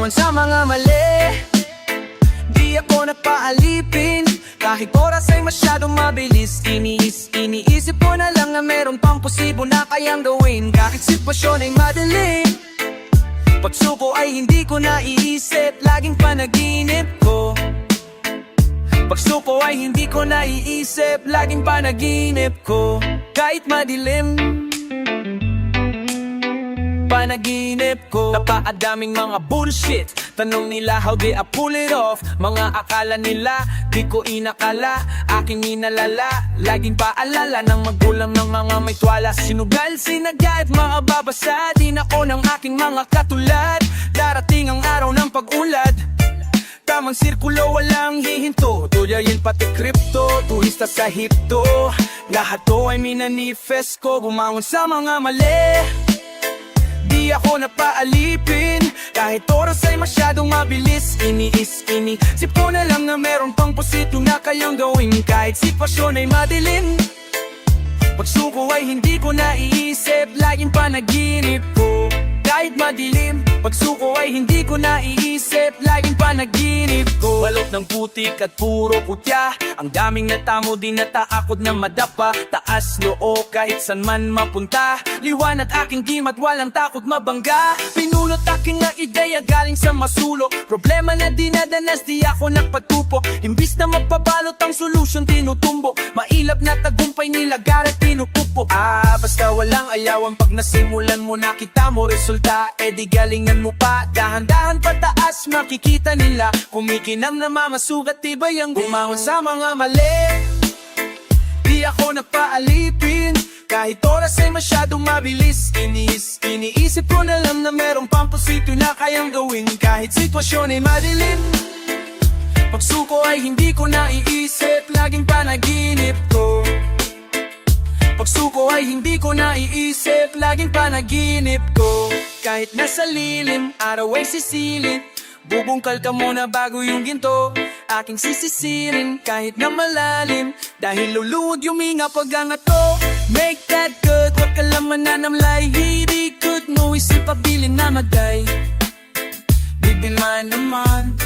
Bumangon sa mga mali, di ako nagpaalipin. Kahit oras ay masyadong mabilis, iniisip ko na lang na meron pang posible na kayang gawin. Kahit sitwasyon ay madilim, pagsuko ay hindi ko naiisip, laging panaginip ko. Pagsuko ay hindi ko naiisip, laging panaginip ko. Kahit madilim, panaginip ko. Napakadaming mga bullshit, tanong nila how did I pull it off. Mga akala nila, di ko inakala, aking inalala. Laging paalala ng magulang ng mga may twala. Sinugal, sinaga at makababasa din ako ng aking mga katulad. Darating ang araw ng pag-ulad, tamang sirkulo, walang hihinto. Tulyayin pati kripto, turista sa hipto. Lahat to ay minanifest ko. Bumangon sa mga mali, di ako napaalipin. Kahit oras ay masyadong mabilis, iniisip ko na lang na meron pang posito na kayang gawin. Kahit sitwasyon ay madilim, pagsuko ay hindi ko naiisip, laging panaginip ko. Kahit madilim, pagsuko ay hindi ko naiisip, laging panaginip ko. Balot ng putik at puro putya, ang daming natamo din nataakot na madapa. Taas noo kahit san man mapunta, liwan at aking gimat, walang takot mabangga. Pinulot aking na ideya galing sa masulo, problema na dinadanas di ako nagpatupo. Imbis na mapabalot ang solusyon tinutumbo, mailap na tagumpay nilagara tinutupo. Basta walang ayawan pag nasimulan mo, nakita mo resulta, di galingan mo pa. Dahan-dahan pataas makikita nila, kumikinang na mamasugat, tibay ang bumangon sa mga mali. Di ako napaalipin, kahit oras ay masyadong mabilis, iniisip ko na lang na merong pang posito na kayang gawin. Kahit sitwasyon ay madilim, pagsuko ay hindi ko naiisip, laging panaginip ko. Pagsuko ay hindi ko naiisip, laging panaginip ko. Kahit nasa lilim, araw ay sisilin, bubungkal ka muna bago yung ginto. Aking sisisirin kahit na malalim, dahil luluwag yung hinga pag angat ko. Make that good, wag ka laman na namlay. Hindi good mo isip pabilin na maday. Bibinman naman.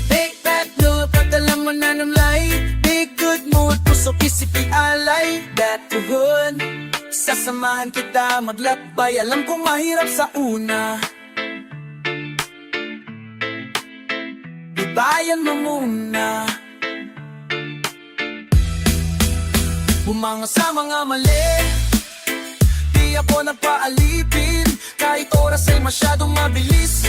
Make that good, wag ka laman na namlay. Big good mood, puso isip alay. That to good, sasamahan kita maglakbay. Alam kong mahirap sa una, bayan mo muna. Bumangon sa mga mali, di ako nagpaalipin. Kahit oras ay masyadong mabilis,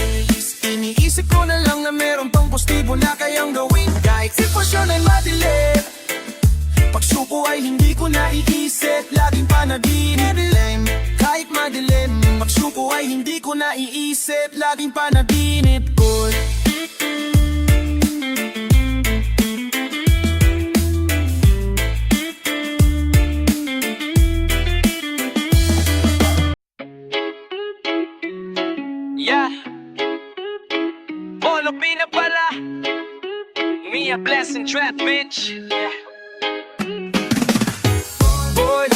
iniisip ko na lang na meron pang positibo na kayang gawin. Kahit sitwasyon ay madilim, pagsuko ay hindi ko naiisip, laging panaginip. Kahit madilim, pagsuko ay hindi ko naiisip, laging panaginip ko. Yeah, Bolo Pina pala, Mia Blessing Trap bitch. Yeah. Boy,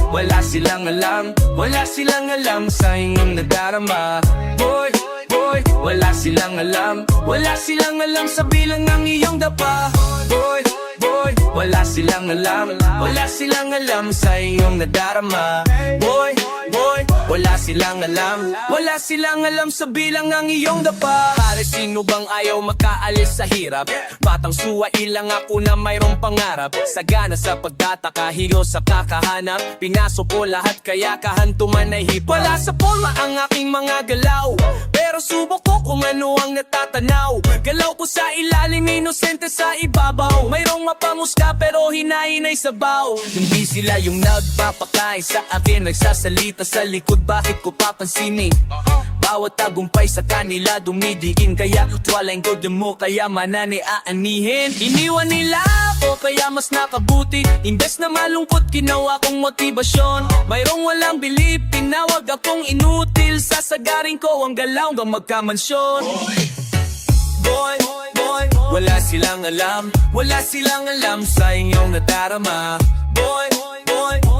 wala silang alam, wala silang alam sa inyong nadarama. Boy, wala silang alam, wala silang alam sa bilang ng iyong dapa. Boy, wala silang alam, wala silang alam sa iyong nadarama. Boy, wala silang alam, wala silang alam sa bilang ng iyong dapa. Pare, sino bang ayaw makaalis sa hirap? Batang suwa, ilang ako na mayroong pangarap. Sagana sa pagtataka, hiyo sa kakahanap. Pinasok ko lahat kaya kahantuman ay hip. Wala sa forma ang aking mga galaw, pero subok ko kung ano ang natatanaw. Galaw ko sa ilalim, inosente sa ibabaw. Mayroong mapamuska pero hinahinay sa baw. Hindi sila yung nagpapakain sa akin, nagsasalita sa likod, bakit ko papansinin? Bawat tagumpay sa kanila dumidiin, kaya walaing god mo, kaya manani aanihin. Iniwan nila ako kaya mas nakabuti, imbes na malungkot ginawa kong motibasyon. Mayroong walang bilib, tinawag akong inutil, sasagarin ko ang galaw hanggang magkamansyon. Boy, wala silang alam, wala silang alam sa inyong nadarama. Boy,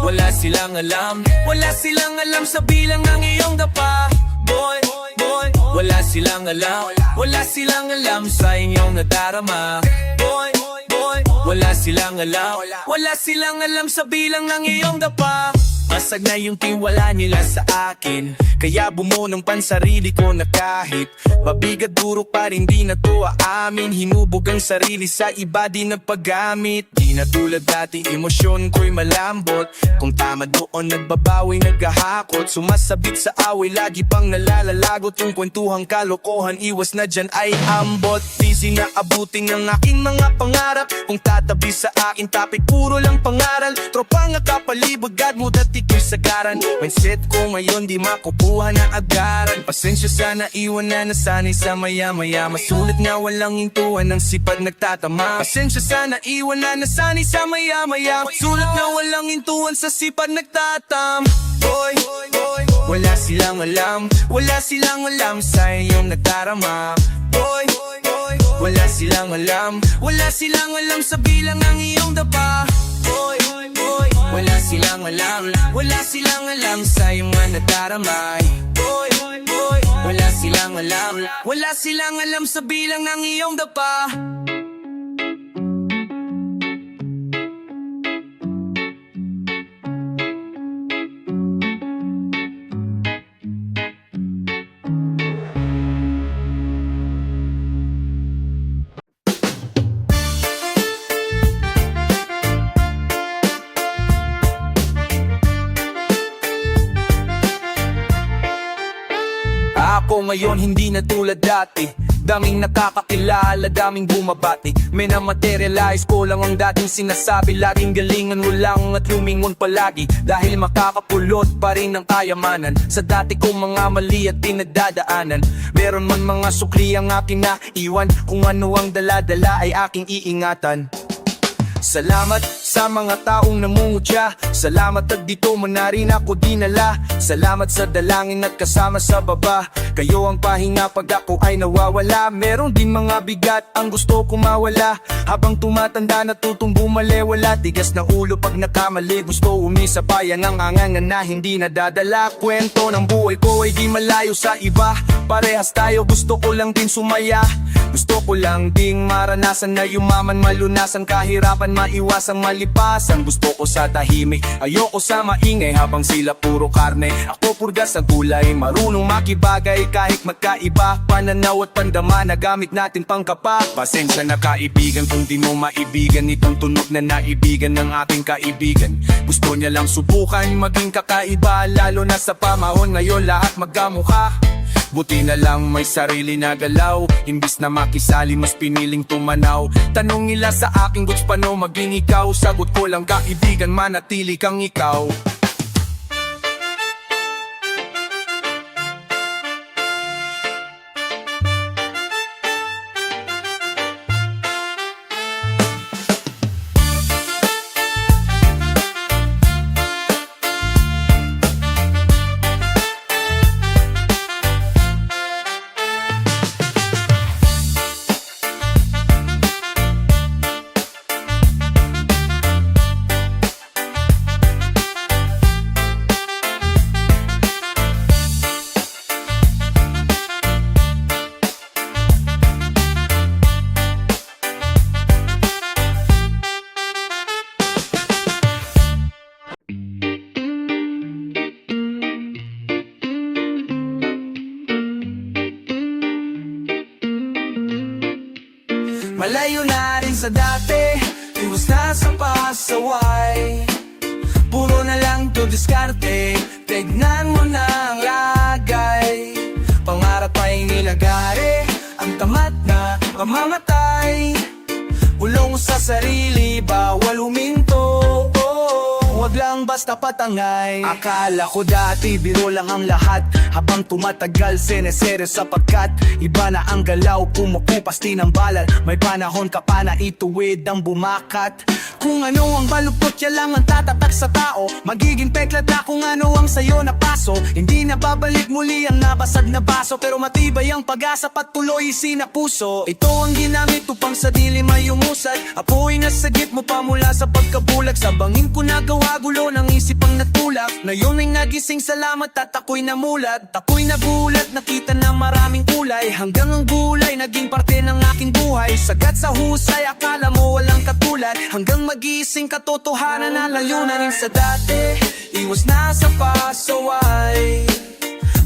wala silang alam, wala silang alam sa bilang ng iyong dapa. boy, boy. Wala silang alam sa inyong nadarama. Boy, boy, wala silang alam sa bilang ng iyong dapa. Masag na yung tiwala nila sa akin, kaya bumunong pansarili ko na kahit mabigat duro pa rin di na to aamin. Hinubog ang sarili sa iba di nagpagamit. Di na tulad dati emosyon ko'y malambot. Kung tama doon nagbabawi naghahakot. Sumasabit sa away lagi pang nalalalagot. Yung kwentuhang kalokohan iwas na dyan ay ambot. Di sinaabutin ang aking mga pangarap. Kung tatabi sa akin topic puro lang pangaral. Tropang nakapalibot God mo dati ko'y sagaran. Mindset ko ngayon di makukuha na agaran. Pasensya sana iwan na nasanay sa maya-maya. Masulit nga walang hintuan ng sipag nagtatama. Pasensya sana iwan na nasanay sa maya-maya. Masulit nga walang hintuan sa sipag nagtatam. Boy, boy, wala silang alam sa iyong nagdarama. Boy, boy, wala silang alam sa bilang ng iyong dapa. Boy, boy, wala silang alam sa iyong nadarama. Boy, boy, wala silang alam sa bilang ng iyong dapa. Ako ngayon hindi na tulad dati. Daming nakakakilala, daming bumabati. May na-materialize ko lang ang dating sinasabi. Laging galingan mo lang at lumingon palagi. Dahil makakapulot pa rin ang kayamanan sa dati kong mga mali at pinagdadaanan. Meron man mga sukli ang aking naiwan. Kung ano ang dala-dala ay aking iingatan. Salamat sa mga taong namumutya. Salamat at dito mo na rin ako dinala. Salamat sa dalangin at kasama sa baba. Kayo ang pahinga pag ako ay nawawala. Meron din mga bigat ang gusto ko mawala. Habang tumatanda natutong bumalewala. Tigas na ulo pag nakamali. Gusto umisabay ang angangan na hindi nadadala. Kwento ng buhay ko ay di malayo sa iba. Parehas tayo gusto ko lang din sumaya. Gusto ko lang ding maranasan na yumaman, malunasan kahirapan, maiwasang malipasan. Gusto ko sa tahimik, ayoko sa maingay. Habang sila puro karne, ako purga sa gulay. Marunong makibagay kahit magkaiba. Pananaw at pandama na gamit natin pangkapa. Pasensya na kaibigan kung di mo maibigan itong tunog na naibigan ng aking kaibigan. Gusto niya lang subukan maging kakaiba. Lalo na sa pamahon ngayon lahat magkamukha. Buti na lang may sarili na galaw. Imbis na makisali mas piniling tumanaw. Tanong nila sa aking goods paano maging ikaw. Sagot ko lang kaibigan manatili kang ikaw. Malayo na rin sa dati, iwas na sa pasaway. Puro na lang to diskarte, tignan mo na ang lagay. Pangarap ay nilagari, ang tamat na mamamatay. Ulong sa sarili, bawal huminto. Huwag lang basta patangay. Akala ko dati biro lang ang lahat. Habang tumatagal senesere sapagkat iba na ang galaw, pumupupas din ang balat. May panahon ka pa na ituwid ang bumakat. Kung ano ang baluktot, yan lang ang tatatak sa tao. Magiging peklat na kung ano ang sayo na paso. Hindi na babalik muli ang nabasag na baso, pero matibay ang pag-asa, patuloy sinapuso. Ito ang ginamit upang sa dilim ay umusad. Apoy na sagip mo pa mula sa pagkabulag. Sa bangin ko nagawa gulo ng isip ang natulak. Ngayon ay nagising, salamat at ako'y namulat. Ako'y nagulat, nakita na maraming kulay. Hanggang ang gulay naging parte ng aking buhay. Sagat sa husay, akala mo walang katulad. Hanggang magising, katotohanan na layo na rin sa dati. Iwas na sa pasaway,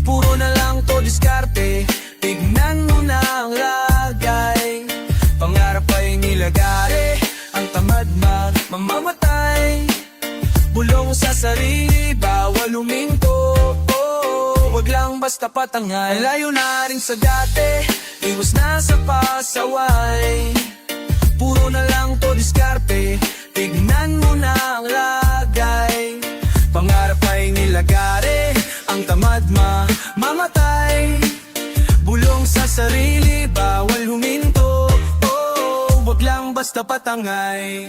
puro na lang to diskarte. Tignan mo na ang lagay, pangarap ay nilagare. Ang tamad mamamatay, bulong sa sarili, bawal huminto. Wag lang basta patangay, layo na rin sa dati. Iwas na sa pasaway, puro na lang to diskarte. Tignan mo na ang lagay, pangarap ay nilagare. Ang tamad mamamatay, bulong sa sarili, bawal huminto. Wag lang basta patangay.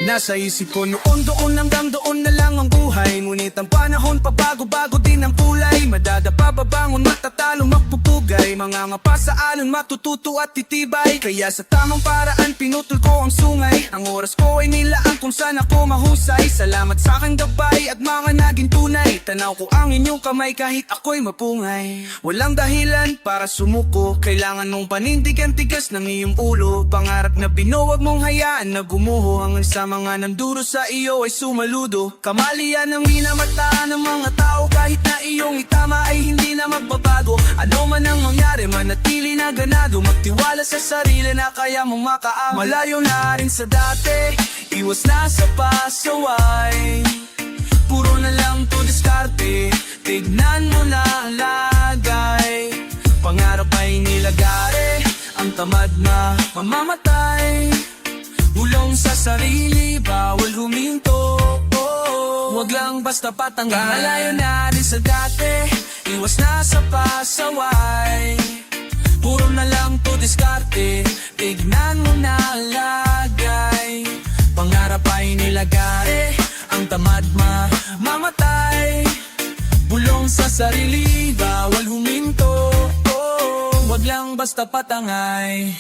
Nasa isip ko noon, doon hanggang doon na lang ang buhay. Ngunit ang panahon pabago-bago din ang kulay. Madadapa, babangon, matatalo, magpupugay. Mangangapa sa alon, matututo at titibay. Kaya sa tamang paraan, pinutol ko ang sungay. Ang oras ko ay nilaan kung saan ako mahusay. Salamat sa aking gabay at mga naging tunay. Tanaw ko ang inyong kamay kahit ako'y mapungay. Walang dahilan para sumuko, kailangan mong panindigan, tigas ng iyong ulo. Pangarap na binuwag mong hayaan na gumuho. Hanggang sa mga nanduro sa iyo ay sumaludo. Kamalian ang minamataan ng mga tao. Kahit na iyong itama ay hindi na magbabago. Ano man ang mangyari, manatili na ganado. Magtiwala sa sarili na kaya mong makaangat. Malayo na rin sa dati, iwas na sa pasaway, puro na lang to diskarte. Tignan mo na ang lagay, pangarap ay nilagare. Ang tamad mamamatay, bulong sa sarili, bawal huminto. Wag lang basta patanggal, malayo na rin sa dati. Iwas na sa pasaway, puro na lang to diskarte. Tignan mo na ang lagay, pangarap ay nilagare. Ang tamad mamamatay, bulong sa sarili, bawal huminto. Wag lang basta patangay.